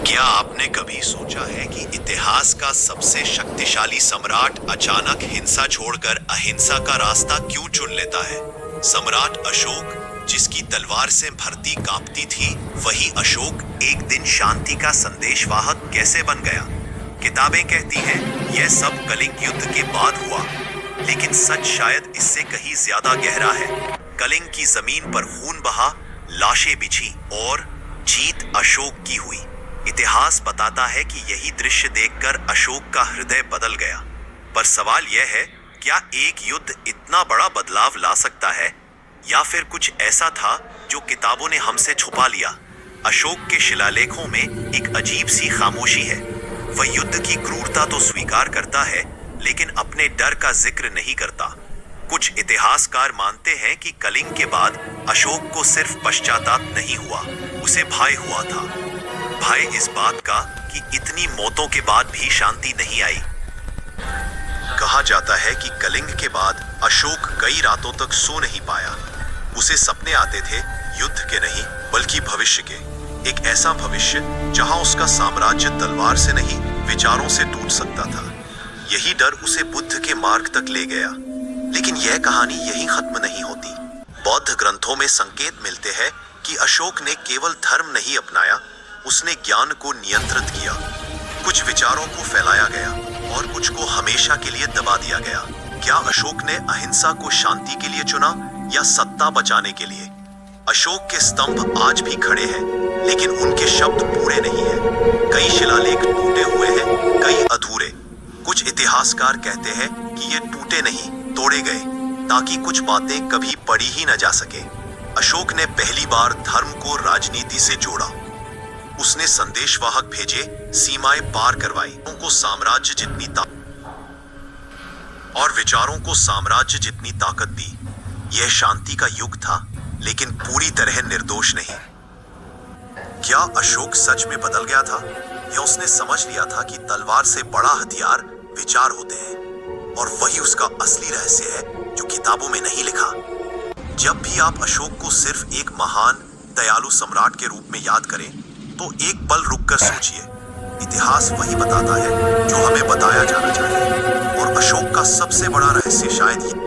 क्या आपने कभी सोचा है कि इतिहास का सबसे शक्तिशाली सम्राट अचानक हिंसा छोड़कर अहिंसा का रास्ता क्यों चुन लेता है? सम्राट अशोक, जिसकी तलवार से धरती कांपती थी, वही अशोक एक दिन शांति का संदेशवाहक कैसे बन गया? किताबें कहती हैं यह सब कलिंग युद्ध के बाद हुआ, लेकिन सच शायद इससे कहीं ज्यादा गहरा है। कलिंग की जमीन पर खून बहा, लाशें बिछी और जीत अशोक की हुई। इतिहास बताता है कि यही दृश्य देखकर अशोक का हृदय बदल गया। पर सवाल यह है, क्या एक युद्ध इतना बड़ा बदलाव ला सकता है, या फिर कुछ ऐसा था जो किताबों ने हमसे छुपा लिया? अशोक के शिलालेखों में एक अजीब सी खामोशी है। वह युद्ध की क्रूरता तो स्वीकार करता है, लेकिन अपने डर का जिक्र नहीं करता। कुछ इतिहासकार मानते हैं कि कलिंग के बाद अशोक को सिर्फ पश्चाताप नहीं हुआ, उसे भय हुआ था। भय इस बात का कि इतनी मौतों के बाद भी शांति नहीं आई। कहा जाता है कि कलिंग के बाद अशोक कई रातों तक सो नहीं पाया। उसे सपने आते थे, युद्ध के नहीं बल्कि भविष्य के। एक ऐसा भविष्य जहां उसका साम्राज्य तलवार से नहीं, विचारों से टूट सकता था। यही डर उसे बुद्ध के मार्ग तक ले गया। लेकिन यह कहानी यहीं खत्म नहीं होती। बौद्ध ग्रंथों में संकेत मिलते हैं कि अशोक ने केवल धर्म नहीं अपनाया, उसने ज्ञान को नियंत्रित किया। कुछ विचारों को फैलाया गया और कुछ को हमेशा के लिए दबा दिया गया। क्या अशोक ने अहिंसा को शांति के लिए चुना या सत्ता बचाने के लिए? अशोक के स्तंभ आज भी खड़े हैं, लेकिन उनके शब्द पूरे नहीं हैं। कई शिलालेख टूटे हुए हैं, कई अधूरे। कुछ इतिहासकार कहते हैं कि ये टूटे नहीं, तोड़े गए, ताकि कुछ बातें कभी पढ़ी ही न जा सके। अशोक ने पहली बार धर्म को राजनीति से जोड़ा। उसने संदेशवाहक भेजे, सीमाएं पार करवाई, उनको साम्राज्य जितनी और विचारों को साम्राज्य जितनी ताकत दी। यह शांति का युग था, लेकिन पूरी तरह निर्दोष नहीं। क्या अशोक सच में बदल गया था, या उसने समझ लिया था कि तलवार से बड़ा हथियार विचार होते हैं? और वही उसका असली रहस्य है जो किताबों में नहीं लिखा। जब भी आप अशोक को सिर्फ एक महान दयालु सम्राट के रूप में याद करें, तो एक पल रुककर सोचिए। इतिहास वही बताता है जो हमें बताया जाना चाहिए। और अशोक का सबसे बड़ा रहस्य शायद